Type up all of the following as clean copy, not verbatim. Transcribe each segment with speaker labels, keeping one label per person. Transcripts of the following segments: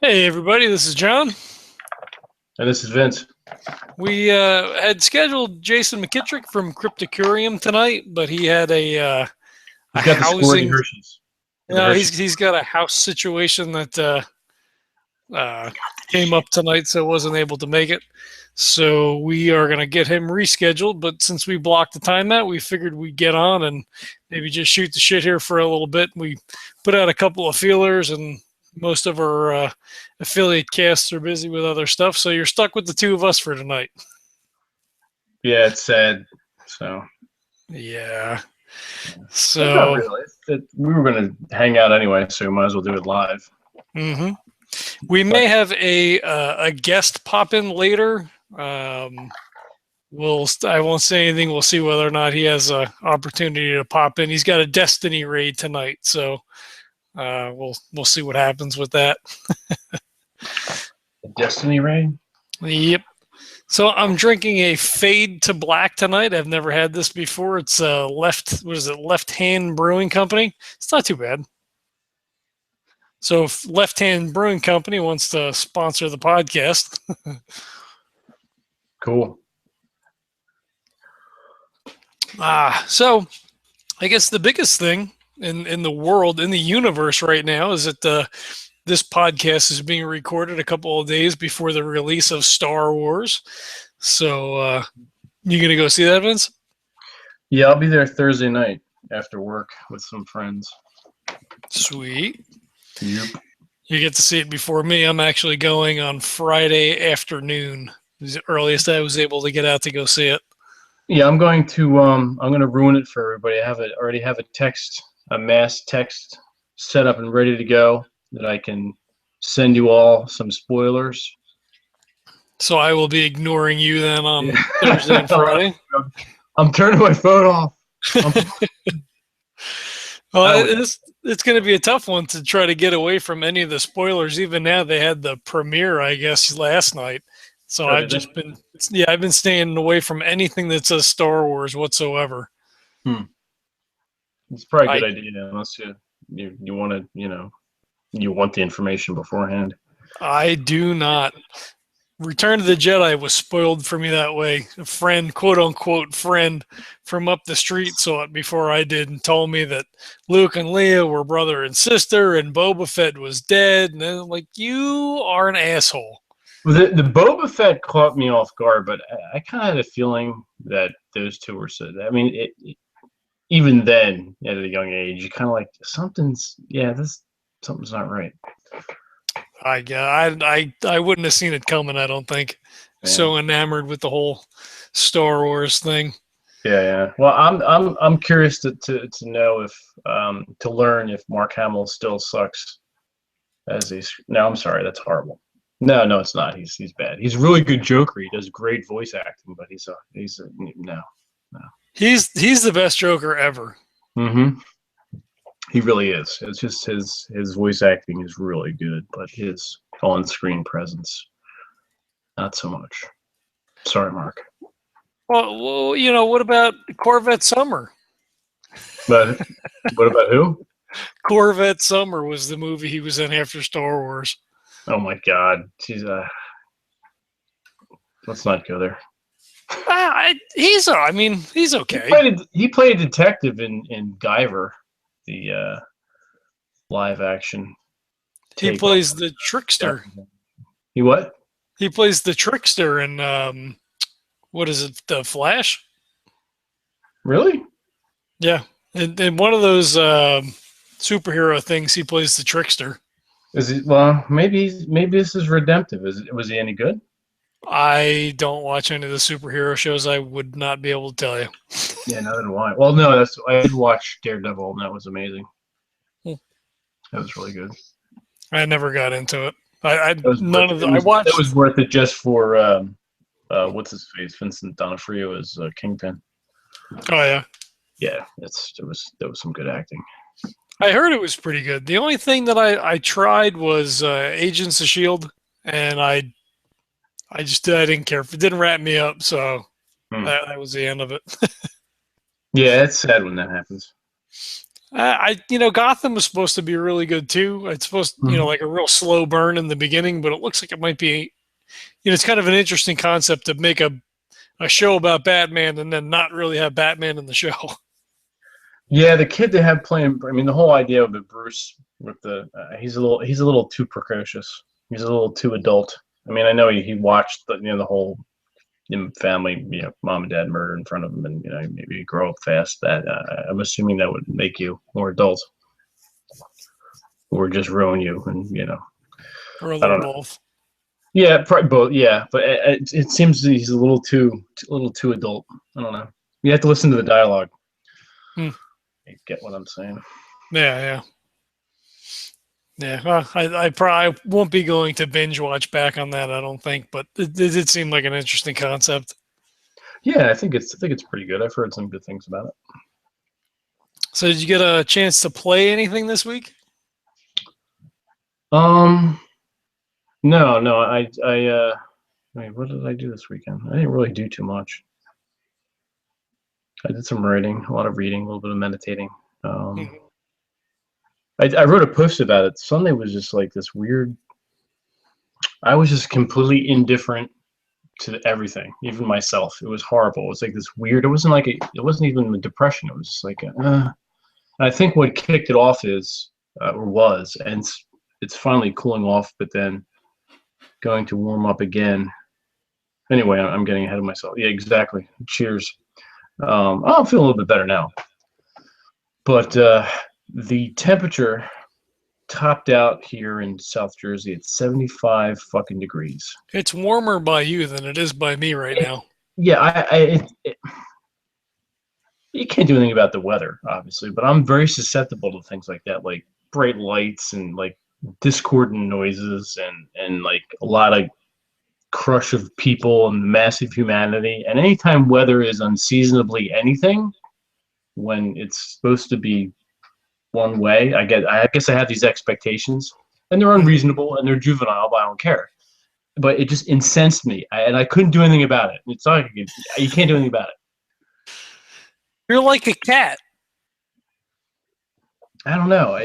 Speaker 1: Hey everybody, this is John.
Speaker 2: And this is Vince.
Speaker 1: We had scheduled Jason McKittrick from Cryptocurium tonight, but he had a
Speaker 2: He's got the score of the
Speaker 1: housing.
Speaker 2: Hershey's. The
Speaker 1: No,
Speaker 2: Hershey.
Speaker 1: he's got a house situation that uh, came up tonight, so wasn't able to make it. So we are going to get him rescheduled. But since we blocked the time out, we figured we'd get on and maybe just shoot the shit here for a little bit. We put out a couple of feelers, and most of our affiliate casts are busy with other stuff. So you're stuck with the two of us for tonight.
Speaker 2: Yeah, it's sad. So
Speaker 1: Yeah.
Speaker 2: it's not
Speaker 1: So
Speaker 2: really. We were going to hang out anyway, so we might as well do it live.
Speaker 1: mhm. We may
Speaker 2: But
Speaker 1: have a guest pop in later. I won't say anything. We'll see whether or not he has an opportunity to pop in. He's got a Destiny raid tonight, so we'll see what happens with that.
Speaker 2: the Destiny Rain.
Speaker 1: Yep. So I'm drinking a Fade to Black tonight. I've never had this before. It's Left Hand Brewing Company. It's not too bad. So if Left Hand Brewing Company wants to sponsor the podcast,
Speaker 2: Cool.
Speaker 1: so I guess the biggest thing in the world, in the universe right now, is that this podcast is being recorded a couple of days before the release of Star Wars. So you gonna go see that, Vince?
Speaker 2: Yeah, I'll be there Thursday night after work with some friends.
Speaker 1: Sweet.
Speaker 2: Yep.
Speaker 1: You get to see it before me. I'm actually going on Friday afternoon. It was the earliest I was able to get out to go see it.
Speaker 2: Yeah, I'm going to ruin it for everybody. Already have a mass text set up and ready to go that I can send you all some spoilers.
Speaker 1: So I will be ignoring you then on
Speaker 2: Yeah.
Speaker 1: Thursday and Friday.
Speaker 2: I'm turning my phone off.
Speaker 1: Well, it's going to be a tough one to try to get away from any of the spoilers. Even now, they had the premiere, I guess, last night. So I've been staying away from anything that says Star Wars whatsoever.
Speaker 2: It's probably a good idea unless you want to, you want the information beforehand.
Speaker 1: I do not. Return of the Jedi was spoiled for me that way. A friend, quote unquote friend, from up the street saw it before I did and told me that Luke and Leia were brother and sister and Boba Fett was dead. And I'm like, you are an asshole.
Speaker 2: Well, the Boba Fett caught me off guard, but I kind of had a feeling that those two were so. I mean, even then, at a young age, you kind of like something's not right.
Speaker 1: I wouldn't have seen it coming. I don't think.
Speaker 2: Yeah.
Speaker 1: So enamored with the whole Star Wars thing.
Speaker 2: Yeah. Well, I'm curious to know if to learn if Mark Hamill still sucks as he's. No, I'm sorry, that's horrible. No, it's not. He's bad. He's a really good Joker. He does great voice acting, but no.
Speaker 1: He's the best Joker ever.
Speaker 2: Mm-hmm. He really is. It's just his voice acting is really good, but his on-screen presence, not so much. Sorry, Mark.
Speaker 1: Well, what about Corvette Summer?
Speaker 2: But what about who?
Speaker 1: Corvette Summer was the movie he was in after Star Wars.
Speaker 2: Oh my God, let's not go there.
Speaker 1: He's okay.
Speaker 2: He played a detective in Guyver, the live action.
Speaker 1: He plays the trickster.
Speaker 2: He what?
Speaker 1: He plays the trickster in what is it? The Flash?
Speaker 2: Really?
Speaker 1: Yeah. In one of those superhero things, he plays the trickster.
Speaker 2: Is he? Well, maybe this is redemptive. Was he any good?
Speaker 1: I don't watch any of the superhero shows. I would not be able to tell you.
Speaker 2: Yeah, neither do I. Well, no, I did watch Daredevil, and that was amazing. That was really good.
Speaker 1: I never got into it. I
Speaker 2: watched. It was worth it just for what's his face, Vincent D'Onofrio as Kingpin.
Speaker 1: Oh yeah.
Speaker 2: Yeah, there was some good acting.
Speaker 1: I heard it was pretty good. The only thing that I tried was Agents of S.H.I.E.L.D., and I didn't care. It didn't wrap me up, so that was the end of it.
Speaker 2: Yeah, it's sad when that happens.
Speaker 1: Gotham was supposed to be really good too. It's supposed,
Speaker 2: Mhm.
Speaker 1: like a real slow burn in the beginning, but it looks like it might be, it's kind of an interesting concept to make a show about Batman and then not really have Batman in the show.
Speaker 2: Yeah, the kid they have playing. I mean, the whole idea of it, Bruce, with the he's a little too precocious. He's a little too adult. I mean, I know he watched the whole family, mom and dad murder in front of him, and maybe you grow up fast. That I'm assuming that would make you more adult, or just ruin you, and
Speaker 1: Or a
Speaker 2: I
Speaker 1: little
Speaker 2: don't know.
Speaker 1: both.
Speaker 2: Yeah, probably both. Yeah, but it seems he's a little too adult. I don't know. You have to listen to the dialogue.
Speaker 1: Hmm.
Speaker 2: You get what I'm saying?
Speaker 1: Yeah, yeah. Yeah, well, I probably won't be going to binge watch back on that. I don't think, but it did seem like an interesting concept.
Speaker 2: Yeah, I think it's pretty good. I've heard some good things about it.
Speaker 1: So, did you get a chance to play anything this week?
Speaker 2: Um, no, no, wait, what did I do this weekend? I didn't really do too much. I did some writing, a lot of reading, a little bit of meditating. Um,
Speaker 1: Mhm.
Speaker 2: I wrote a post about it. Sunday was just like this weird. I was just completely indifferent to everything, even myself. It was horrible. It was like this weird. It wasn't like it wasn't even a depression. It was just like and I think what kicked it off is or was, and it's finally cooling off, but then going to warm up again. Anyway, I'm getting ahead of myself. Yeah, exactly. Cheers. I'm feeling a little bit better now, but the temperature topped out here in South Jersey at 75 fucking degrees.
Speaker 1: It's warmer by you than it is by me right
Speaker 2: It,
Speaker 1: now.
Speaker 2: yeah, you can't do anything about the weather, obviously, but I'm very susceptible to things like that, like bright lights and like discordant noises and like a lot of crush of people and massive humanity. And anytime weather is unseasonably anything, when it's supposed to be one way, I guess I have these expectations, and they're
Speaker 1: Mhm.
Speaker 2: unreasonable and they're juvenile, but I don't care. But it just incensed me, and I couldn't do anything about it. It's not like you can't do anything about it.
Speaker 1: You're like a cat.
Speaker 2: I don't know.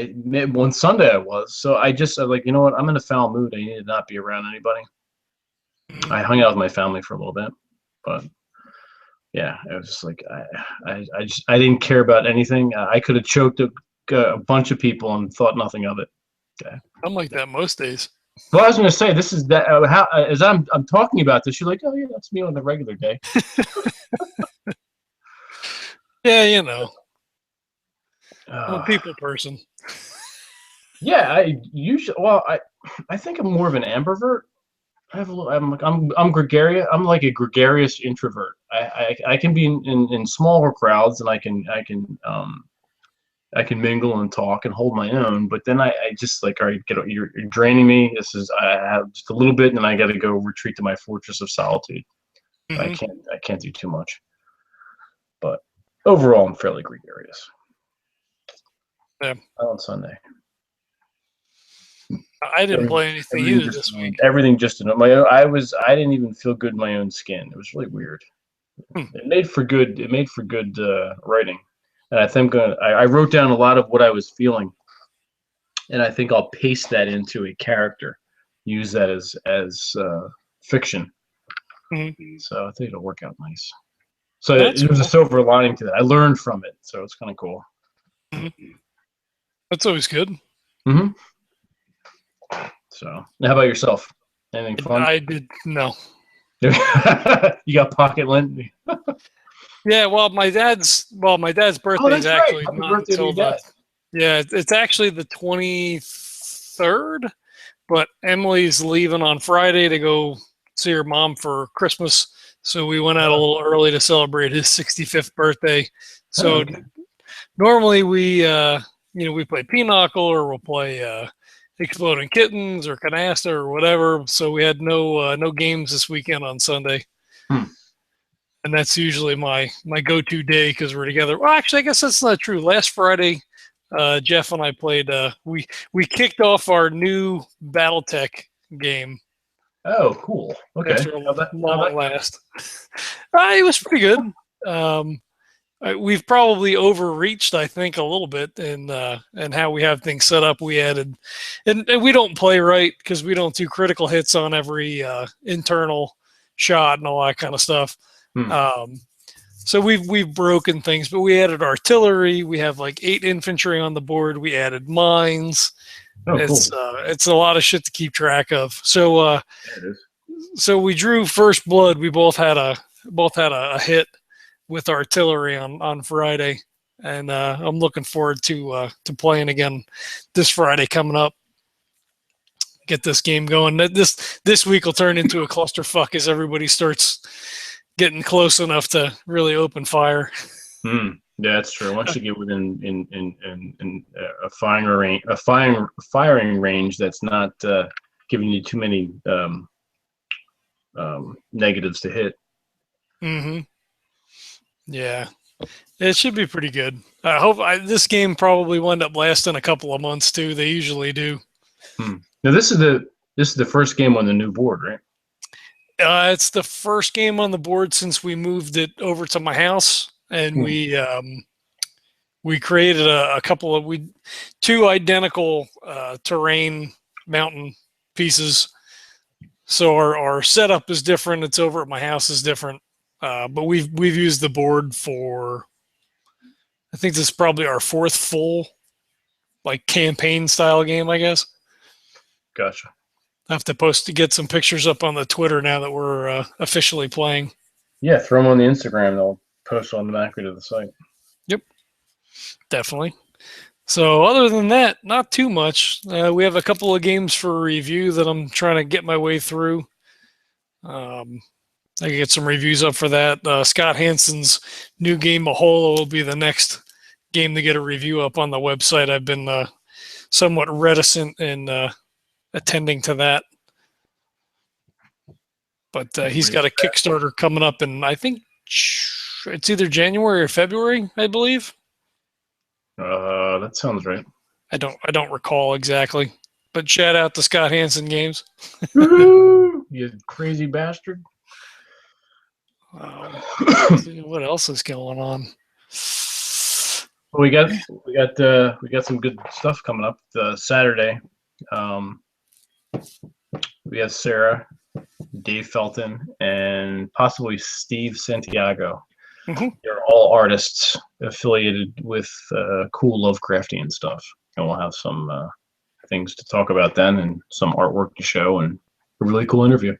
Speaker 2: One Sunday I was, so I'm like, you know what? I'm in a foul mood. I need to not be around anybody.
Speaker 1: Mhm.
Speaker 2: I hung out with my family for a little bit, but yeah, it was just like I didn't care about anything. I could have choked a bunch of people and thought nothing of it. Okay.
Speaker 1: I'm like that most days.
Speaker 2: Well, I was going to say this is that how as I'm talking about this, you're like, oh yeah, that's me on a regular day.
Speaker 1: Yeah, I'm a
Speaker 2: Uh,
Speaker 1: people person.
Speaker 2: yeah, I usually well, I think I'm more of an ambivert. I have a little. I'm gregarious. I'm like a gregarious introvert. I can be in smaller crowds and I can mingle and talk and hold my own. But then I just like, all right, you're draining me. I have just a little bit, and then I got to go retreat to my fortress of solitude. I
Speaker 1: Hmm.
Speaker 2: can't I can't do too much. But overall, I'm fairly gregarious.
Speaker 1: Yeah,
Speaker 2: On Sunday,
Speaker 1: I didn't
Speaker 2: everything
Speaker 1: play anything
Speaker 2: everything
Speaker 1: either
Speaker 2: just
Speaker 1: this week.
Speaker 2: everything just I didn't even feel good in my own skin. It was really weird.
Speaker 1: Hmm.
Speaker 2: It made for good writing, and I think I wrote down a lot of what I was feeling, and I think I'll paste that into a character, use that as fiction.
Speaker 1: Hmm.
Speaker 2: So I think it'll work out nice. So
Speaker 1: That's
Speaker 2: it was a
Speaker 1: cool.
Speaker 2: silver lining to that. I learned from it, so it's kind of cool.
Speaker 1: Hmm. That's always good.
Speaker 2: Hmm. So, how about yourself? Anything fun?
Speaker 1: I did no.
Speaker 2: You got pocket lint?
Speaker 1: Yeah, my dad's
Speaker 2: Oh,
Speaker 1: birthday is
Speaker 2: that's right.
Speaker 1: actually
Speaker 2: Happy
Speaker 1: not
Speaker 2: birthday to
Speaker 1: until
Speaker 2: your dad.
Speaker 1: it's actually the 23rd, but Emily's leaving on Friday to go see her mom for Christmas. So we went out a
Speaker 2: Oh,
Speaker 1: little early to celebrate his 65th birthday.
Speaker 2: oh,
Speaker 1: So
Speaker 2: okay.
Speaker 1: normally we play Pinochle or we'll play Exploding Kittens or Canasta or whatever. So we had no games this weekend on Sunday,
Speaker 2: Hmm.
Speaker 1: and that's usually my go-to day because we're together. Well, actually, I guess that's not true. Last Friday, Jeff and I played. We kicked off our new BattleTech game
Speaker 2: Oh, cool. Okay.
Speaker 1: after a
Speaker 2: How'd that
Speaker 1: long
Speaker 2: go?
Speaker 1: last. It was pretty good. Um, we've probably overreached, I think, a little bit in how we have things set up. We added, and we don't play right because we don't do critical hits on every internal shot and all that kind of stuff.
Speaker 2: Hmm.
Speaker 1: So we've broken things, but we added artillery. We have like 8 infantry on the board. We added mines.
Speaker 2: Oh, cool.
Speaker 1: It's a lot of shit to keep track of. So
Speaker 2: Yeah, it is.
Speaker 1: so we drew first blood. We both had a hit with artillery on Friday, and I'm looking forward to playing again this Friday coming up. Get this game going. This week will turn into a clusterfuck as everybody starts getting close enough to really open fire.
Speaker 2: Yeah, that's true. Once you get within in a firing range that's not giving you too many negatives to hit.
Speaker 1: Mm-hmm. Yeah, it should be pretty good. I hope this game probably will end up lasting a couple of months too. They usually do.
Speaker 2: Now this is the first game on the new board, right?
Speaker 1: It's the first game on the board since we moved it over to my house, and we created a couple of two identical terrain mountain pieces. So our setup is different. It's over at my house is different, but we've used the board for. I think this is probably our 4th full, like campaign style game, I guess.
Speaker 2: Gotcha.
Speaker 1: I have to get some pictures up on the Twitter now that we're officially playing.
Speaker 2: Yeah, throw them on the Instagram. They'll post on the back of the site.
Speaker 1: Yep, definitely. So other than that, not too much. We have a couple of games for review that I'm trying to get my way through. I can get some reviews up for that. Scott Hansen's new game, Mahola, will be the next game to get a review up on the website. I've been somewhat reticent in attending to that. But he's got a Kickstarter coming up in, I think it's either January or February, I believe.
Speaker 2: That sounds right.
Speaker 1: I don't recall exactly. But shout out to Scott Hansen Games.
Speaker 2: You crazy bastard.
Speaker 1: What else is going on?
Speaker 2: Well, we got some good stuff coming up Saturday. We have Sarah, Dave Felton, and possibly Steve Santiago.
Speaker 1: Mm-hmm.
Speaker 2: They're all artists affiliated with cool Lovecraftian stuff, and we'll have some things to talk about then, and some artwork to show, and a really cool interview.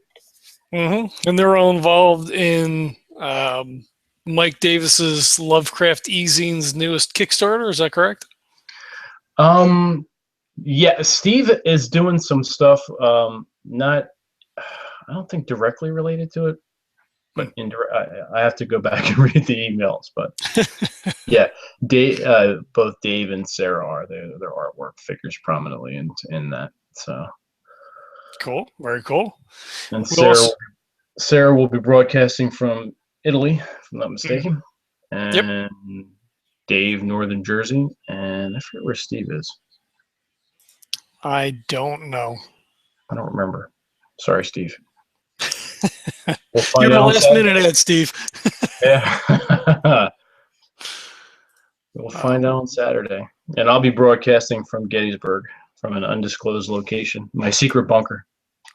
Speaker 1: Mm-hmm. And they're all involved in Mike Davis's Lovecraft E-Zine's newest Kickstarter. Is that correct?
Speaker 2: Yeah, Steve is doing some stuff. Not, I don't think directly related to it, but I have to go back and read the emails. But yeah, both Dave and Sarah are their artwork figures prominently in that. So
Speaker 1: cool, very cool.
Speaker 2: And Sarah will be broadcasting from Italy, if I'm not mistaken. Mm-hmm. And yep. Dave, Northern Jersey, and I forget where Steve is.
Speaker 1: I don't know.
Speaker 2: I don't remember. Sorry, Steve.
Speaker 1: We'll find out. Last minute ad, Steve.
Speaker 2: Yeah. We'll find out on Saturday. And I'll be broadcasting from Gettysburg, from an undisclosed location, my secret bunker.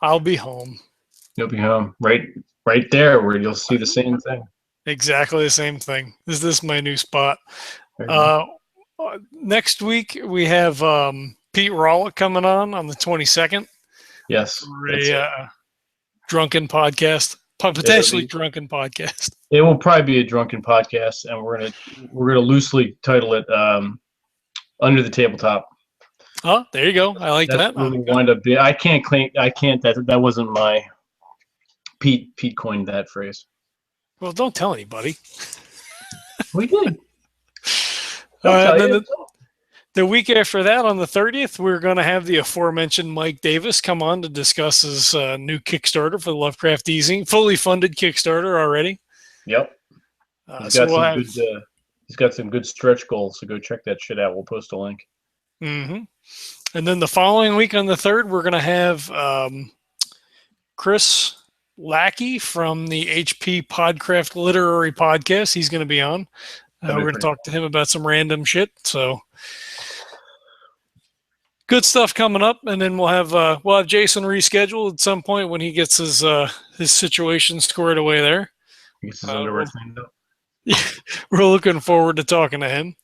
Speaker 1: I'll be home.
Speaker 2: You'll be home. Right there where you'll see the same thing.
Speaker 1: Exactly the same thing. Is this my new spot? Next week we have Pete Rawlick coming on the 22nd.
Speaker 2: Yes.
Speaker 1: For a drunken podcast, potentially drunken podcast.
Speaker 2: It will probably be a drunken podcast, and we're gonna loosely title it "Under the Tabletop."
Speaker 1: Oh, there you go. I like that.
Speaker 2: Really wind up. I can't claim. I can't. That wasn't my. Pete coined that phrase.
Speaker 1: Well, don't tell anybody.
Speaker 2: We did.
Speaker 1: The week after that, on the 30th, we're going to have the aforementioned Mike Davis come on to discuss his new Kickstarter for the Lovecraft E-Zine, fully funded Kickstarter already.
Speaker 2: Yep. He's got some good stretch goals, so go check that shit out. We'll post a link.
Speaker 1: Mm-hmm. And then the following week on the 3rd, we're going to have Chris Lackey from the HP Podcraft Literary Podcast. He's going to be on.
Speaker 2: That'd
Speaker 1: We're
Speaker 2: be
Speaker 1: going to
Speaker 2: pretty
Speaker 1: talk to him about some random shit. So good stuff coming up, and then we'll have Jason rescheduled at some point when he gets his situation squared away there.
Speaker 2: He gets his underwear cleaned up.
Speaker 1: We're looking forward to talking to him.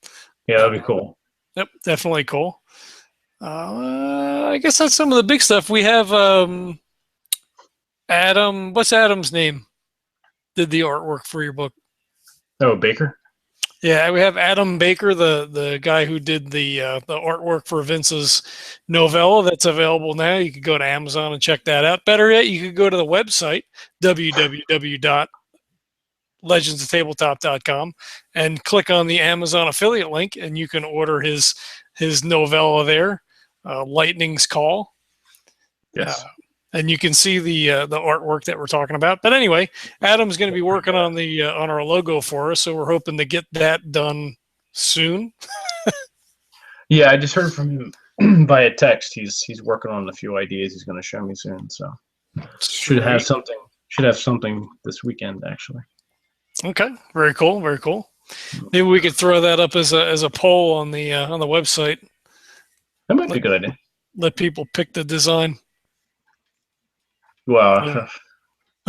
Speaker 2: Yeah, that'd be cool.
Speaker 1: Yep, definitely cool. I guess that's some of the big stuff. We have Adam. What's Adam's name? Did the artwork for your book?
Speaker 2: Oh, Baker.
Speaker 1: Yeah, we have Adam Baker, the guy who did the artwork for Vince's novella. That's available now. You could go to Amazon and check that out. Better yet, you could go to the website www.legendsoftabletop.com and click on the Amazon affiliate link, and you can order his novella there, Lightning's Call.
Speaker 2: Yes.
Speaker 1: And you can see the artwork that we're talking about. But anyway, Adam's going to be working on on our logo for us, so we're hoping to get that done soon.
Speaker 2: Yeah, I just heard from him via text. He's working on a few ideas he's going to show me soon. So should have something this weekend actually.
Speaker 1: Okay, very cool, very cool. Maybe we could throw that up as a poll on the website.
Speaker 2: That might be a good idea.
Speaker 1: Let people pick the design.
Speaker 2: Well,
Speaker 1: I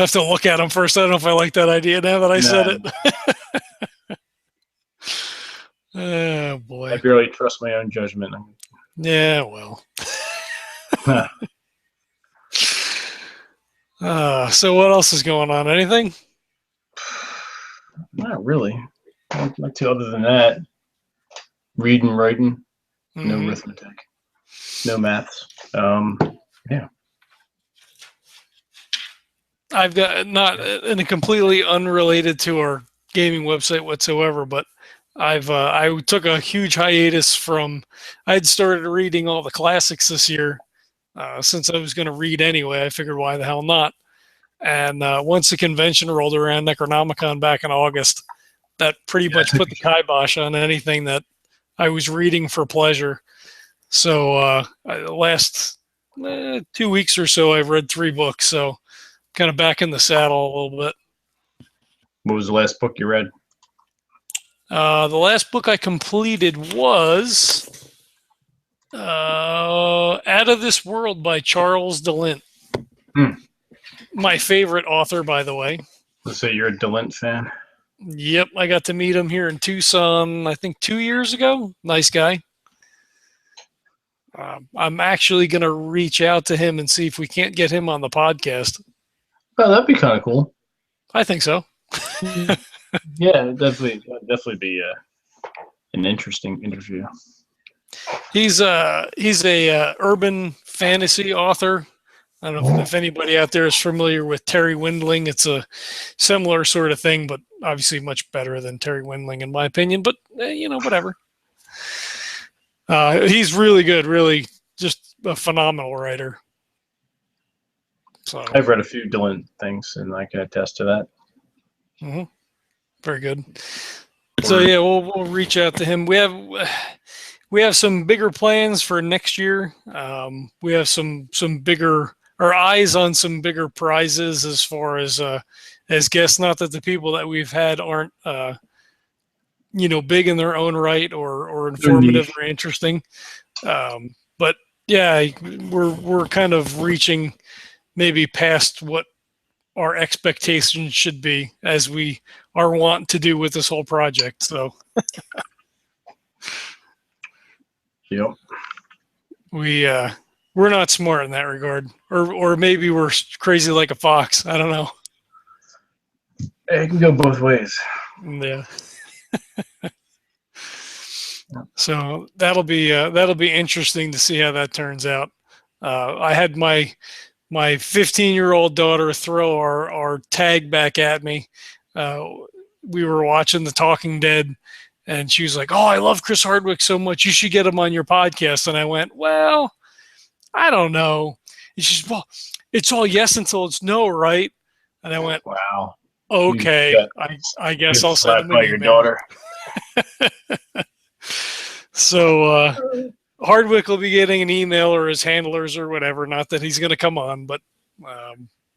Speaker 1: have to look at them first. I don't know if I like that idea now that I said it. Oh boy!
Speaker 2: I barely trust my own judgment.
Speaker 1: Yeah, well. So what else is going on? Anything?
Speaker 2: Not really. Not too other than that. Reading, writing, no arithmetic, no maths. Yeah.
Speaker 1: I've got not in a completely unrelated to our gaming website whatsoever, but I took a huge hiatus from. I'd started reading all the classics this year, since I was going to read anyway. I figured why the hell not. And once the convention rolled around, Necronomicon back in August, that pretty much put the kibosh on anything that I was reading for pleasure. So the last 2 weeks or so, I've read 3 books. So kind of back in the saddle a little bit.
Speaker 2: What was the last book you read?
Speaker 1: The last book I completed was Out of This World by Charles DeLint. My favorite author, by the way.
Speaker 2: So you're a DeLint fan?
Speaker 1: Yep, I got to meet him here in Tucson, I think 2 years ago. Nice guy. I'm actually going to reach out to him and see if we can't get him on the podcast.
Speaker 2: Oh, that'd be kind of cool.
Speaker 1: I think so.
Speaker 2: Yeah, definitely be an interesting interview.
Speaker 1: He's a urban fantasy author. I don't know if anybody out there is familiar with Terry Windling. It's a similar sort of thing, but obviously much better than Terry Windling in my opinion. But whatever. He's really good. Really, just a phenomenal writer. So
Speaker 2: I've read a few DeLint things, and I can attest to that.
Speaker 1: Mm-hmm. Very good. So yeah, we'll reach out to him. We have some bigger plans for next year. We have some bigger, our eyes on some bigger prizes as far as guests. Not that the people that we've had aren't big in their own right or informative or interesting. But yeah, we're kind of reaching maybe past what our expectations should be, as we are wont to do with this whole project. So
Speaker 2: yep.
Speaker 1: We're not smart in that regard, or maybe we're crazy like a fox. I don't know.
Speaker 2: It can go both ways.
Speaker 1: Yeah. So that'll be interesting to see how that turns out. I had my 15-year-old daughter throw our tag back at me. We were watching The Talking Dead, and she was like, "Oh, I love Chris Hardwick so much. You should get him on your podcast." And I went, "Well, I don't know." And she's, "Well, it's all yes until it's no, right?" And I went,
Speaker 2: "Wow,
Speaker 1: okay. I guess I'll send him an email." Your daughter. So Hardwick will be getting an email, or his handlers or whatever. Not that he's going to come on, but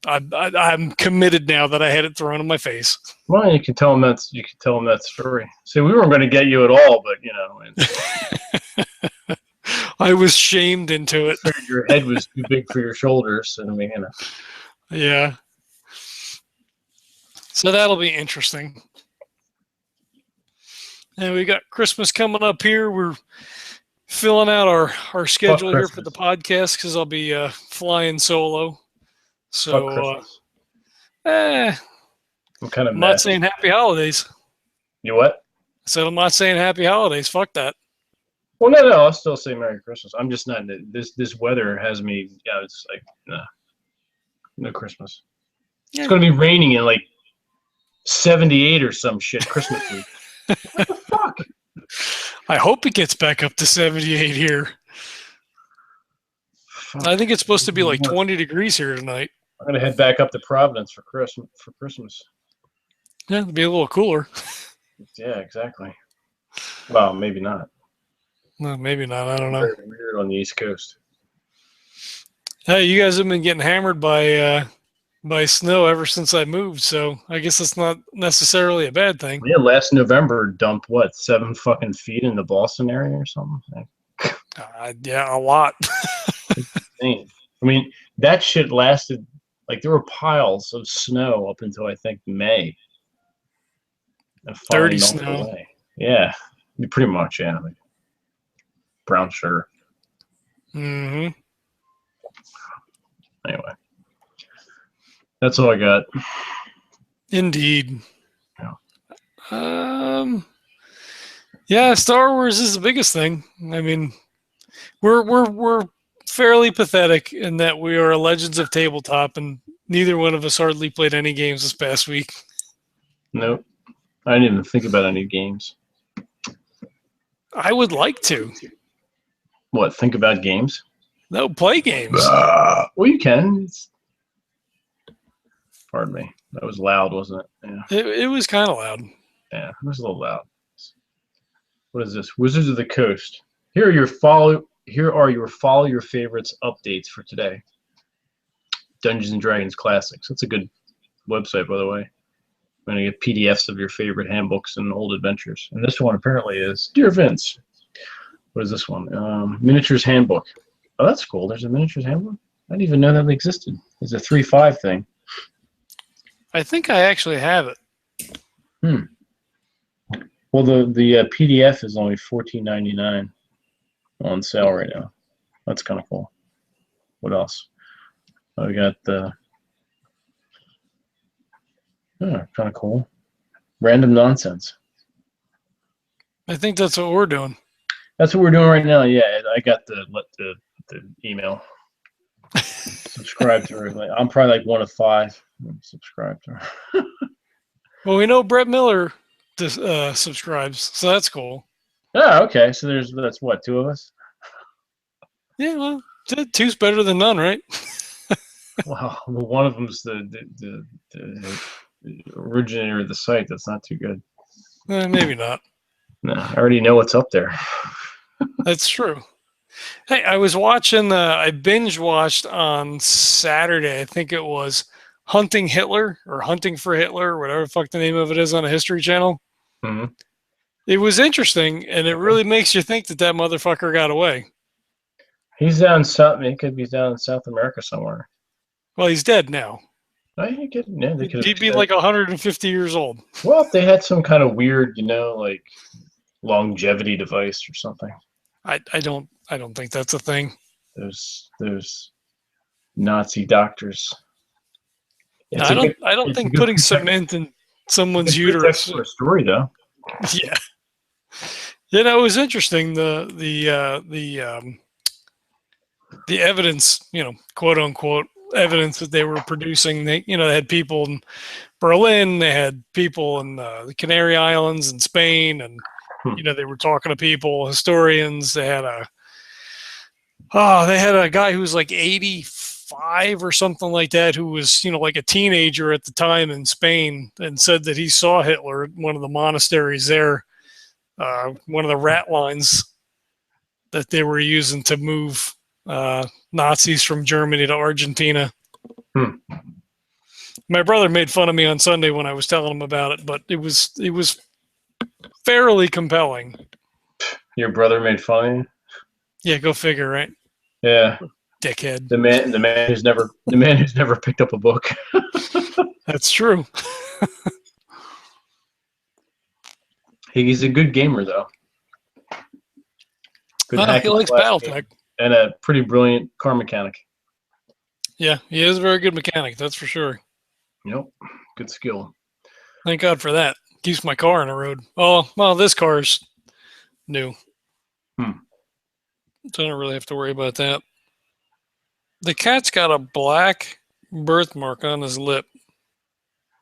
Speaker 1: I'm committed now that I had it thrown in my face.
Speaker 2: Well, you can tell them that story. See, we weren't going to get you at all, but
Speaker 1: I was shamed into it.
Speaker 2: figured your head was too big for your shoulders, and
Speaker 1: Yeah. So that'll be interesting. And we got Christmas coming up here. We're filling out our schedule here for the podcast because I'll be flying solo. So,
Speaker 2: I'm kind of
Speaker 1: I'm not saying happy holidays.
Speaker 2: You what?
Speaker 1: I said I'm not saying happy holidays. Fuck that.
Speaker 2: Well, no, I'll still say Merry Christmas. I'm just not. This weather has me. Yeah, it's like no Christmas. Yeah. It's going to be raining in like 78 or some shit Christmas week. What the fuck?
Speaker 1: I hope it gets back up to 78 here. Fuck. I think it's supposed to be like 20 degrees here tonight.
Speaker 2: I'm going to head back up to Providence for Christmas.
Speaker 1: Yeah, it'll be a little cooler.
Speaker 2: Yeah, exactly. Well, maybe not.
Speaker 1: No, maybe not. I don't know.
Speaker 2: Very weird on the East Coast.
Speaker 1: Hey, you guys have been getting hammered by snow ever since I moved, so I guess that's not necessarily a bad thing.
Speaker 2: Yeah, last November dumped 7 fucking feet in the Boston area or something.
Speaker 1: Yeah, a lot.
Speaker 2: Insane. I mean, that shit lasted. Like there were piles of snow up until I think May. And
Speaker 1: 30 snow.
Speaker 2: Away. Yeah, pretty much. Yeah, like brown sugar.
Speaker 1: Mm-hmm.
Speaker 2: Anyway, that's all I got.
Speaker 1: Indeed.
Speaker 2: Yeah.
Speaker 1: Yeah, Star Wars is the biggest thing. I mean, we're fairly pathetic in that we are legends of tabletop, and neither one of us hardly played any games this past week.
Speaker 2: Nope. I didn't even think about any games.
Speaker 1: I would like to.
Speaker 2: What? Think about games?
Speaker 1: No, play games.
Speaker 2: Well, you can. Pardon me. That was loud, wasn't it?
Speaker 1: Yeah. It was kind of loud.
Speaker 2: Yeah, it was a little loud. What is this? Wizards of the Coast. Here are your follow your favorites updates for today. Dungeons and Dragons Classics. That's a good website, by the way. I'm going to get PDFs of your favorite handbooks and old adventures. And this one apparently is Dear Vince. What is this one? Miniatures Handbook. Oh, that's cool. There's a Miniatures Handbook? I didn't even know that existed. There's a 3.5 thing.
Speaker 1: I think I actually have it.
Speaker 2: Well, the PDF is only $14.99 on sale right now. That's kind of cool. What else? Oh, we got the kind of cool. Random Nonsense.
Speaker 1: I think that's what we're doing.
Speaker 2: That's what we're doing right now. Yeah, I got the email. Subscribe to her. I'm probably like 1 of 5. Subscribe to her.
Speaker 1: Well, we know Brett Miller subscribes, so that's cool.
Speaker 2: Oh, okay. So that's what, 2 of us?
Speaker 1: Yeah, well, 2's better than none, right?
Speaker 2: Well, one of them's the originator of the site. That's not too good.
Speaker 1: Maybe not.
Speaker 2: No, I already know what's up there.
Speaker 1: That's true. Hey, I was watching. I binge watched on Saturday. I think it was Hunting Hitler or Hunting for Hitler, whatever the fuck the name of it is on a History Channel.
Speaker 2: Mm-hmm.
Speaker 1: It was interesting, and it really makes you think that motherfucker got away.
Speaker 2: He's down south. He could be down in South America somewhere.
Speaker 1: Well, he's dead now.
Speaker 2: He'd
Speaker 1: be like 150 years old.
Speaker 2: Well, if they had some kind of weird, like longevity device or something.
Speaker 1: I don't think that's a thing.
Speaker 2: Those Nazi doctors.
Speaker 1: I don't think putting cement in someone's uterus.
Speaker 2: For a story, though.
Speaker 1: Yeah. You know, it was interesting. The evidence, quote unquote evidence that they were producing. They had people in Berlin, they had people in the Canary Islands and Spain, and they were talking to people, historians. They had a guy who was like 85 or something like that, who was like a teenager at the time in Spain, and said that he saw Hitler at one of the monasteries there, one of the rat lines that they were using to move Nazis from Germany to Argentina. My brother made fun of me on Sunday when I was telling him about it, but it was fairly compelling.
Speaker 2: Your brother made fun of you?
Speaker 1: Yeah, go figure, right?
Speaker 2: Yeah.
Speaker 1: Dickhead.
Speaker 2: The man who's never picked up a book.
Speaker 1: That's true.
Speaker 2: He's a good gamer though. Good hack
Speaker 1: He
Speaker 2: and
Speaker 1: likes
Speaker 2: slash game,
Speaker 1: Battletech.
Speaker 2: and a pretty brilliant car mechanic.
Speaker 1: Yeah, he is a very good mechanic, that's for sure.
Speaker 2: Yep, good skill.
Speaker 1: Thank God for that. Keeps my car on the road. Oh, well, this car's new.
Speaker 2: Hmm.
Speaker 1: So I don't really have to worry about that. The cat's got a black birthmark on his lip.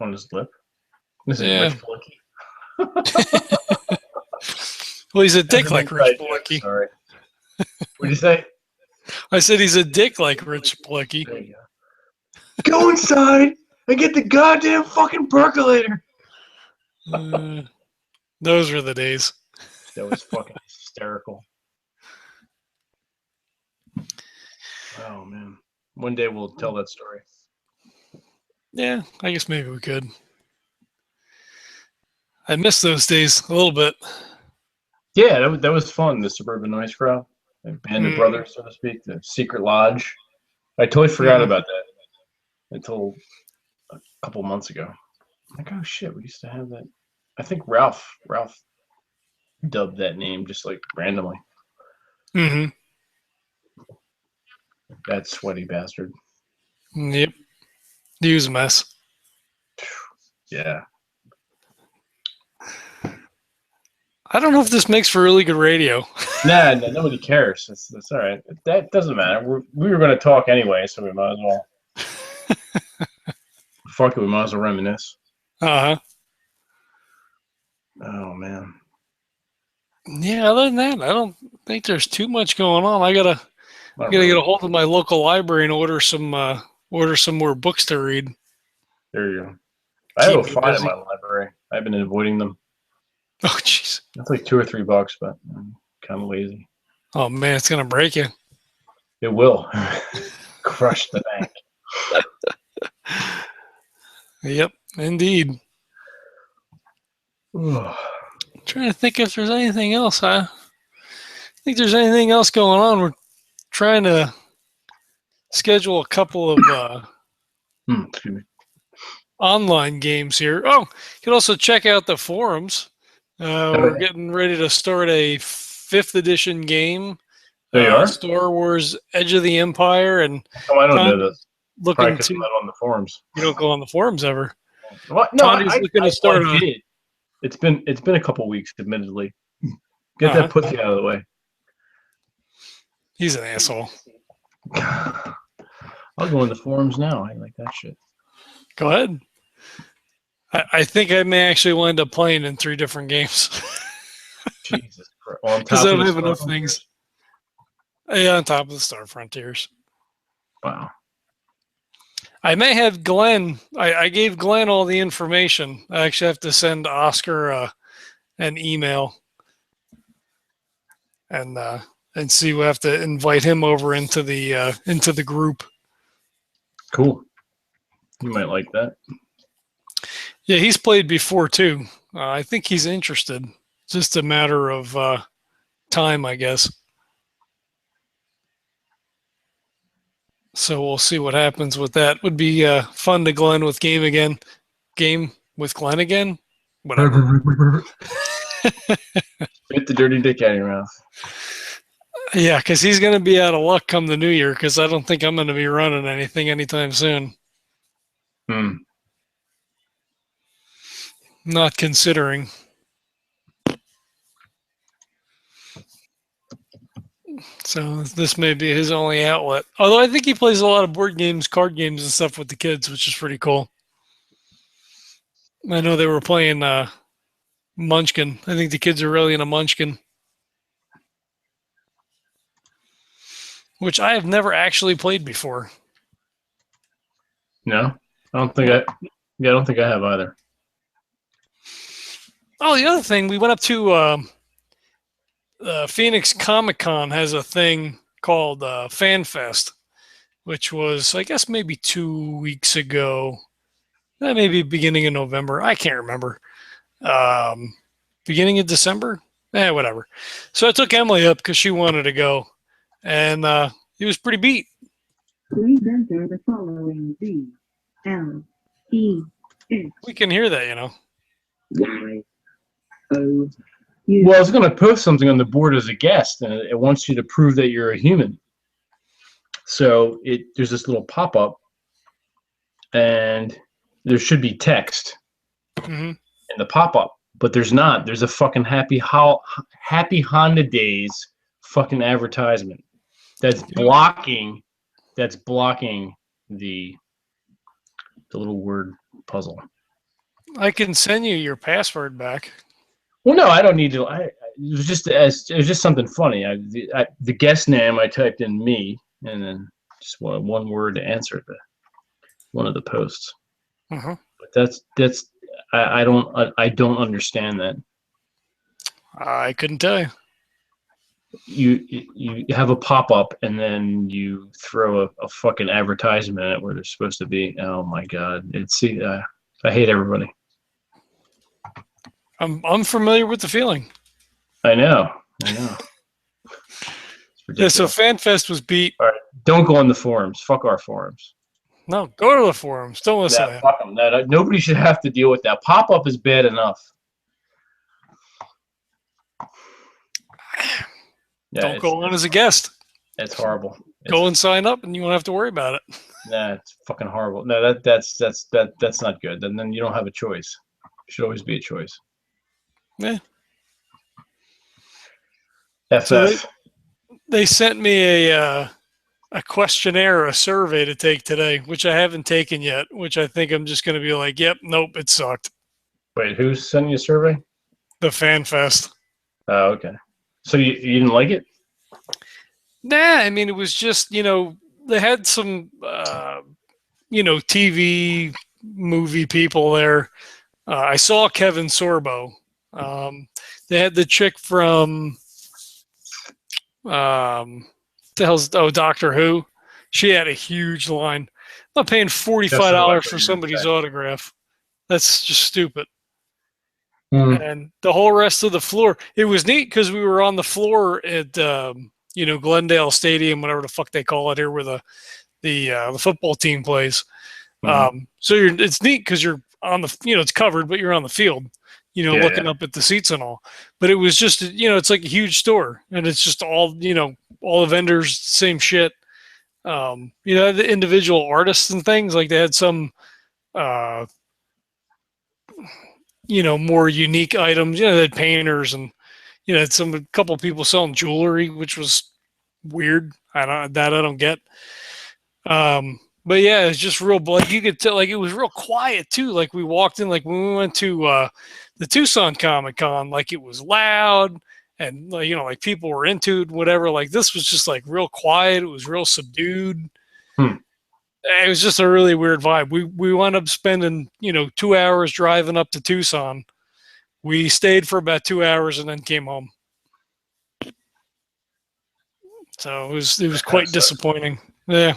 Speaker 2: On his lip. This is
Speaker 1: Yeah.
Speaker 2: Rich Flicky.
Speaker 1: Well, he's a
Speaker 2: That's
Speaker 1: dick
Speaker 2: an
Speaker 1: like Rich
Speaker 2: inside joke.
Speaker 1: Blicky.
Speaker 2: Sorry. What did you say?
Speaker 1: I said he's a dick like Rich Blicky.
Speaker 2: There you go. Go inside and get the goddamn fucking percolator.
Speaker 1: Those were the days.
Speaker 2: That was fucking hysterical. Oh man. One day we'll tell that story.
Speaker 1: Yeah, I guess maybe we could. I miss those days a little bit.
Speaker 2: Yeah, that was fun. The Suburban Noise Crowd, the band of brothers, so to speak, the Secret Lodge. I totally forgot about that until a couple months ago. Like, oh shit, we used to have that. I think Ralph dubbed that name just like randomly.
Speaker 1: Mm-hmm.
Speaker 2: That sweaty bastard.
Speaker 1: Yep. He was a mess.
Speaker 2: Yeah.
Speaker 1: I don't know if this makes for really good radio.
Speaker 2: Nah, nobody cares. That's all right. That doesn't matter. We were going to talk anyway, so we might as well. Fuck it, we might as well reminisce.
Speaker 1: Uh-huh.
Speaker 2: Oh man.
Speaker 1: Yeah, other than that, I don't think there's too much going on. I gotta get a hold of my local library and order some more books to read.
Speaker 2: There you go. I have a fine in my library. I've been avoiding them.
Speaker 1: Oh, jeez.
Speaker 2: That's like $2 or $3, but I'm kind of lazy.
Speaker 1: Oh man, it's gonna break you.
Speaker 2: It will crush the bank.
Speaker 1: Yep, indeed. I'm trying to think if there's anything else. I think there's anything else going on. We're trying to schedule a couple of
Speaker 2: Excuse me.
Speaker 1: online games here. Oh, you can also check out the forums. We're getting ready to start a 5th edition game.
Speaker 2: There you are.
Speaker 1: Star Wars: Edge of the Empire, and
Speaker 2: I don't know this.
Speaker 1: Looking to
Speaker 2: I'm not on the forums.
Speaker 1: You don't go on the forums ever.
Speaker 2: What? No,
Speaker 1: Tanya's looking to start.
Speaker 2: Did. It's been a couple weeks, admittedly. Get that pussy out of the way.
Speaker 1: He's an asshole.
Speaker 2: I'll go in the forums now. I like that shit.
Speaker 1: Go ahead. I think I may actually wind up playing in 3 different games.
Speaker 2: Jesus Christ.
Speaker 1: Because I don't have enough things. Yeah, on top of the Star Frontiers.
Speaker 2: Wow.
Speaker 1: I may have Glenn. I gave Glenn all the information. I actually have to send Oscar an email and see. We'll have to invite him over into the group.
Speaker 2: Cool. You might like that.
Speaker 1: Yeah, he's played before too. I think he's interested. It's just a matter of time, I guess. So we'll see what happens with that. Would be fun to Glenn with game with Glenn again. Whatever.
Speaker 2: Get the dirty dick out of your mouth.
Speaker 1: Yeah, because he's going to be out of luck come the new year. Because I don't think I'm going to be running anything anytime soon. Not considering. So this may be his only outlet. Although I think he plays a lot of board games, card games, and stuff with the kids, which is pretty cool. I know they were playing Munchkin. I think the kids are really into Munchkin, which I have never actually played before.
Speaker 2: No, I don't think I have either.
Speaker 1: Oh, the other thing, we went up to Phoenix Comic Con has a thing called Fan Fest, which was, I guess, maybe 2 weeks ago. That may be beginning of November. I can't remember. Um, Beginning of December. Whatever. So I took Emily up because she wanted to go, and he was pretty beat.
Speaker 3: Please enter the following Z-L-E-X.
Speaker 1: We can hear that, you know.
Speaker 3: Y-O-U.
Speaker 2: Well, it's going to post something on the board as a guest, and it wants you to prove that you're a human. So there's this little pop-up, and there should be text in the pop-up, but there's not. There's a fucking happy Honda Days fucking advertisement that's blocking the little word puzzle.
Speaker 1: I can send you your password back.
Speaker 2: Well, no, I don't need to. It was just something funny. The guest name, I typed in me, and then just one word to answer one of the posts.
Speaker 1: Uh-huh.
Speaker 2: But I don't understand that.
Speaker 1: I couldn't tell you.
Speaker 2: You have a pop-up and then you throw a fucking advertisement at where they're supposed to be. Oh my god! I hate everybody.
Speaker 1: I'm familiar with the feeling.
Speaker 2: I know.
Speaker 1: Yeah, so FanFest was beat.
Speaker 2: All right, don't go on the forums. Fuck our forums.
Speaker 1: No, go to the forums. Don't listen to him.
Speaker 2: Fuck them. Nobody should have to deal with that. Pop-up is bad enough. Yeah,
Speaker 1: don't go on as a guest.
Speaker 2: It's horrible.
Speaker 1: Go and sign up, and you won't have to worry about it.
Speaker 2: Nah, it's fucking horrible. No, that's not good. Then you don't have a choice. It should always be a choice.
Speaker 1: Yeah.
Speaker 2: FF.
Speaker 1: So they sent me a questionnaire, a survey to take today, which I haven't taken yet. Which I think I'm just going to be like, yep, nope, it sucked.
Speaker 2: Wait, who's sending you a survey?
Speaker 1: The FanFest.
Speaker 2: Oh, okay. So you didn't like it?
Speaker 1: Nah, I mean, it was just, they had some, TV, movie people there. I saw Kevin Sorbo. They had the chick from, Doctor Who. She had a huge line. I'm not paying $45 for somebody's autograph. That's just stupid. And the whole rest of the floor, it was neat because we were on the floor at Glendale Stadium, whatever the fuck they call it here, where the football team plays. So it's neat because you're on the it's covered, but you're on the field, looking up at the seats and all. But it was just it's like a huge store, and it's just all all the vendors, same shit. The individual artists and things, like they had some more unique items. They had painters and a couple of people selling jewelry, which was weird. I don't get. But yeah, it's just real. Like you could tell, like it was real quiet too. Like we walked in, like when we went to the Tucson Comic Con, like it was loud and like people were into it, whatever. Like this was just like real quiet. It was real subdued. It was just a really weird vibe. We wound up spending 2 hours driving up to Tucson. We stayed for about 2 hours and then came home. So it was quite disappointing. Yeah.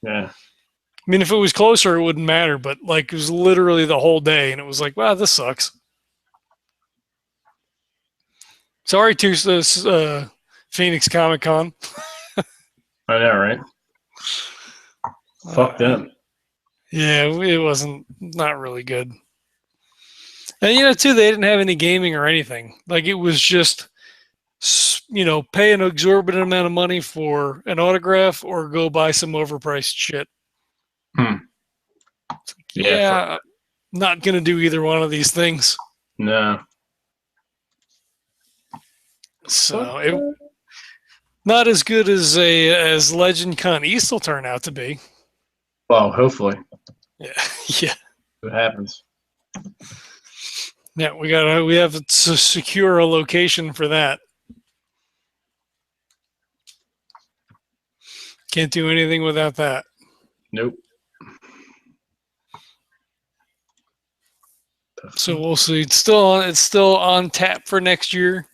Speaker 2: Yeah.
Speaker 1: I mean, if it was closer, it wouldn't matter. But like, it was literally the whole day, and it was like, wow, this sucks. Sorry, Phoenix Comic Con.
Speaker 2: I know, right? Fuck them.
Speaker 1: Yeah, it wasn't not really good. And too, they didn't have any gaming or anything. Like it was just, pay an exorbitant amount of money for an autograph or go buy some overpriced shit. Yeah, not gonna do either one of these things.
Speaker 2: No.
Speaker 1: So not as good as Legend Con East will turn out to be.
Speaker 2: Well, hopefully.
Speaker 1: Yeah.
Speaker 2: What happens?
Speaker 1: Yeah, we have to secure a location for that. Can't do anything without that.
Speaker 2: Nope.
Speaker 1: So we'll see. It's still on tap for next year.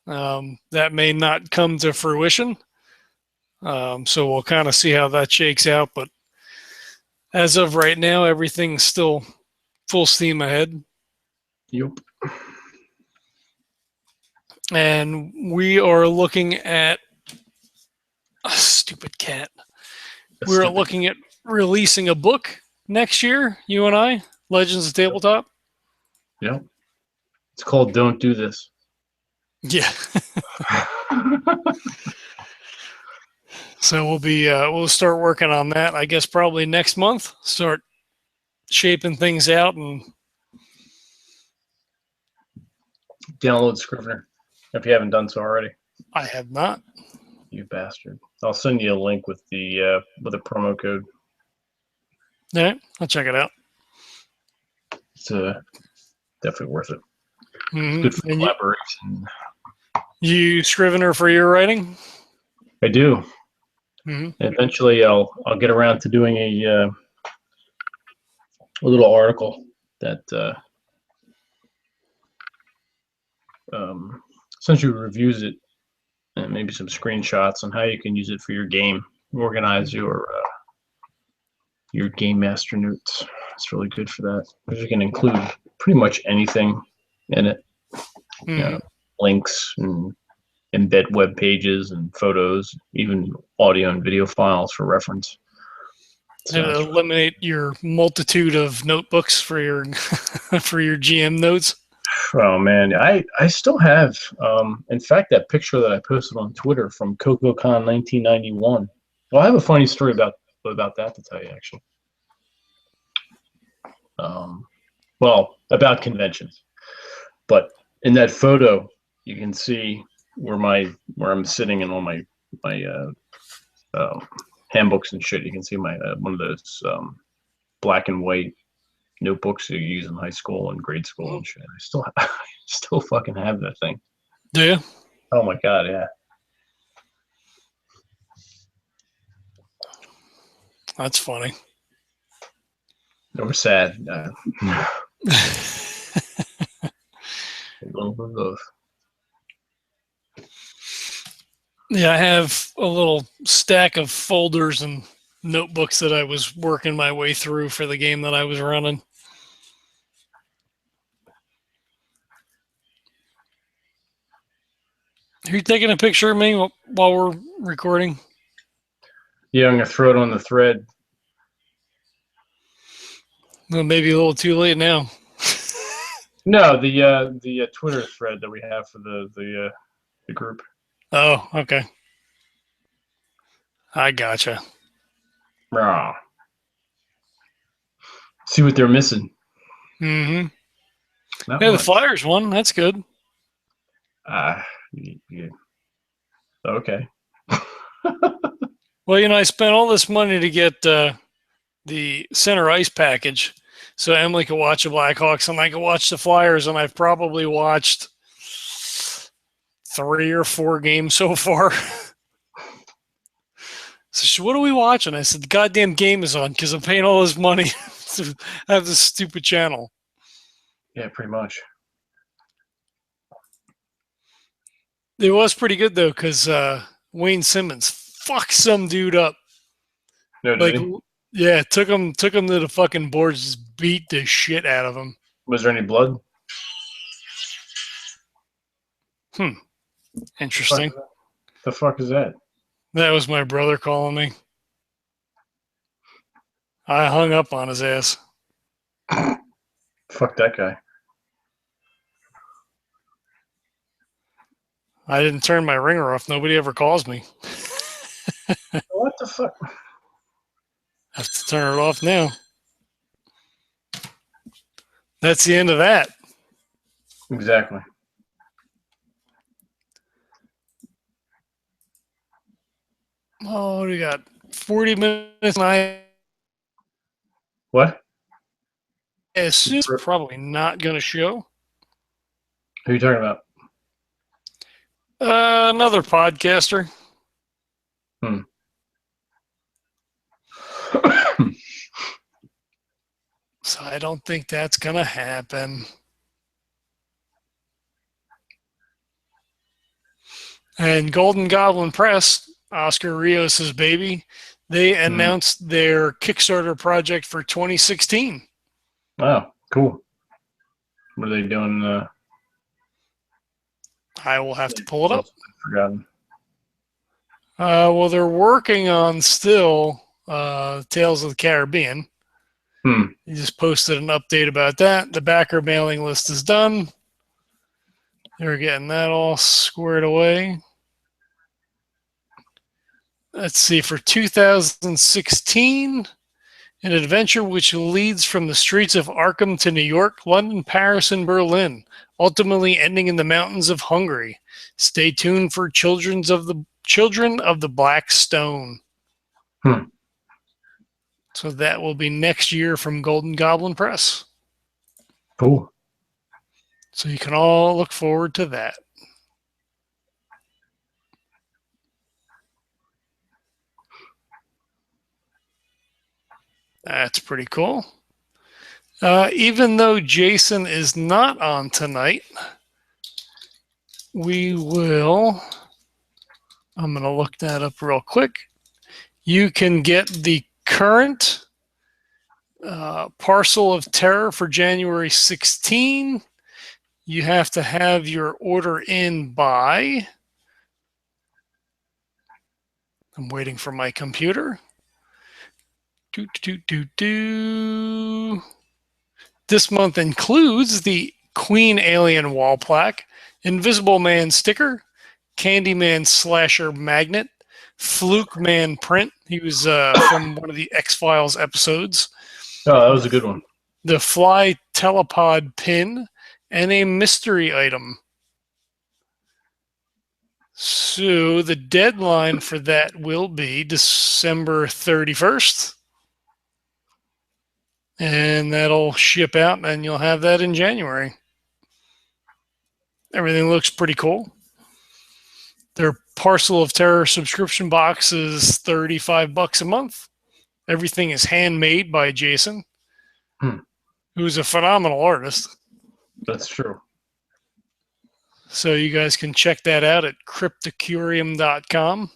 Speaker 1: That may not come to fruition. So we'll kind of see how that shakes out. But as of right now, everything's still full steam ahead.
Speaker 2: Yep.
Speaker 1: And we are looking at stupid cat. We're looking at releasing a book next year, you and I, Legends of Tabletop.
Speaker 2: Yep. It's called Don't Do This.
Speaker 1: Yeah. So we'll start working on that, I guess, probably next month. Start shaping things out and
Speaker 2: Download Scrivener if you haven't done so already.
Speaker 1: I have not.
Speaker 2: You bastard. I'll send you a link with the promo code.
Speaker 1: All right, I'll check it out.
Speaker 2: It's definitely worth it.
Speaker 1: Mm-hmm.
Speaker 2: Good for collaboration.
Speaker 1: You Scrivener for your writing?
Speaker 2: I do.
Speaker 1: Mm-hmm.
Speaker 2: Eventually, I'll get around to doing a little article that essentially reviews it and maybe some screenshots on how you can use it for your game. Organize your game master notes. It's really good for that because you can include pretty much anything in it.
Speaker 1: Mm-hmm.
Speaker 2: You know, links and embed web pages and photos, even audio and video files for reference.
Speaker 1: So eliminate your multitude of notebooks for your for your GM notes.
Speaker 2: Oh man, I still have. In fact, that picture that I posted on Twitter from CocoCon 1991. Well, I have a funny story about that to tell you actually. Well, about conventions, but in that photo, you can see where I'm sitting in all my handbooks and shit. You can see my one of those black and white notebooks you use in high school and grade school and shit. I still fucking have that thing.
Speaker 1: Do you?
Speaker 2: Oh my god, yeah.
Speaker 1: That's funny.
Speaker 2: Or sad. Both.
Speaker 1: Yeah, I have a little stack of folders and notebooks that I was working my way through for the game that I was running. Are you taking a picture of me while we're recording?
Speaker 2: Yeah, I'm gonna throw it on the thread.
Speaker 1: Well, maybe a little too late now.
Speaker 2: No, the Twitter thread that we have for the group.
Speaker 1: Oh, okay. I gotcha.
Speaker 2: Rah. See what they're missing.
Speaker 1: Mm-hmm.
Speaker 2: Not
Speaker 1: Yeah,
Speaker 2: much.
Speaker 1: the Flyers won. That's good.
Speaker 2: Yeah. Okay.
Speaker 1: Well, I spent all this money to get the center ice package so Emily could watch the Blackhawks and I could watch the Flyers, and I've probably watched 3 or 4 games so far. So what are we watching? I said, the goddamn game is on because I'm paying all this money to have this stupid channel.
Speaker 2: Yeah, pretty much.
Speaker 1: It was pretty good, though, because Wayne Simmons fucked some dude up.
Speaker 2: No,
Speaker 1: Like,
Speaker 2: did he?
Speaker 1: yeah, took him to the fucking boards, just beat the shit out of him.
Speaker 2: Was there any blood?
Speaker 1: Interesting.
Speaker 2: The fuck is that?
Speaker 1: That was my brother calling me. I hung up on his ass.
Speaker 2: Fuck that guy.
Speaker 1: I didn't turn my ringer off. Nobody ever calls me.
Speaker 2: What the fuck?
Speaker 1: I have to turn it off now. That's the end of that.
Speaker 2: Exactly.
Speaker 1: Oh, what do we got? 40 minutes. And I
Speaker 2: What?
Speaker 1: assume it's probably not going to show.
Speaker 2: Who are you talking about?
Speaker 1: Another podcaster. So I don't think that's going to happen. And Golden Goblin Press, Oscar Rios' baby, they announced their Kickstarter project for 2016.
Speaker 2: Wow, Cool. What are they doing?
Speaker 1: I will have to pull it up.
Speaker 2: Forgotten.
Speaker 1: Well, they're working on still Tales of the Caribbean.
Speaker 2: Hmm.
Speaker 1: He just posted an update about that. The backer mailing list is done. They're getting that all squared away. Let's see, for 2016, an adventure which leads from the streets of Arkham to New York, London, Paris, and Berlin, ultimately ending in the mountains of Hungary. Stay tuned for Children of the Black Stone.
Speaker 2: Hmm.
Speaker 1: So that will be next year from Golden Goblin Press.
Speaker 2: Cool.
Speaker 1: So you can all look forward to that. That's pretty cool. Even though Jason is not on tonight, we will. I'm going to look that up real quick. You can get the current Parcel of Terror for January 16. You have to have your order in by. I'm waiting for my computer. This month includes the Queen Alien wall plaque, Invisible Man sticker, Candyman slasher magnet, Fluke Man print. He was from one of the X-Files episodes.
Speaker 2: Oh, that was a good one.
Speaker 1: The Fly Telepod pin, and a mystery item. So the deadline for that will be December 31st. And that'll ship out, and you'll have that in January. Everything looks pretty cool. Their Parcel of Terror subscription box is $35 a month. Everything is handmade by Jason, who's a phenomenal artist.
Speaker 2: That's true.
Speaker 1: So you guys can check that out at cryptocurium.com.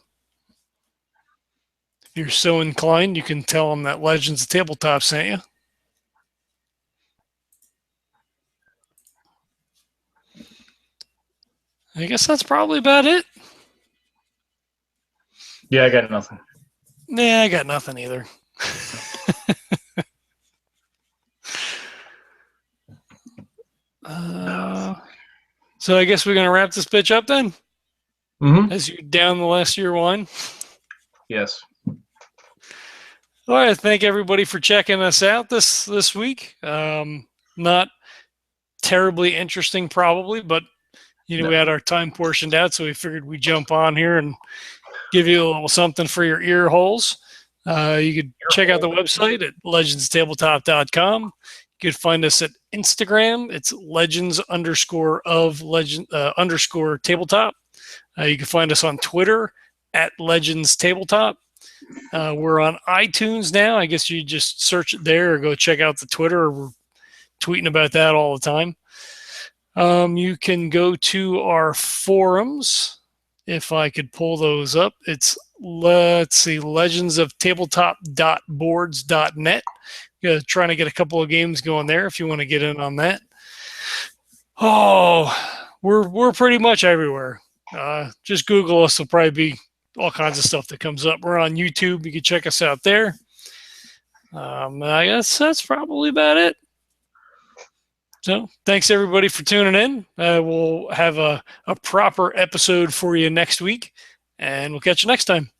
Speaker 1: If you're so inclined, you can tell them that Legends of Tabletop sent you. I guess that's probably about it.
Speaker 2: Yeah, I got nothing.
Speaker 1: Nah, I got nothing either. So I guess we're going to wrap this bitch up then?
Speaker 2: Mm-hmm.
Speaker 1: As you down the last year wine?
Speaker 2: Yes.
Speaker 1: All right, thank everybody for checking us out this week. Not terribly interesting, probably, but we had our time portioned out, so we figured we'd jump on here and give you a little something for your ear holes. You could check out the website at legendstabletop.com. You could find us at Instagram. It's legends_tabletop. You can find us on Twitter at legendstabletop. We're on iTunes now. I guess you just search it there or go check out the Twitter. We're tweeting about that all the time. You can go to our forums. If I could pull those up, it's, let's see, legendsoftabletop.boards.net. Trying to get a couple of games going there if you want to get in on that. Oh, we're pretty much everywhere. Just Google us. There'll probably be all kinds of stuff that comes up. We're on YouTube. You can check us out there. I guess that's probably about it. So thanks everybody for tuning in. We'll have a proper episode for you next week, and we'll catch you next time.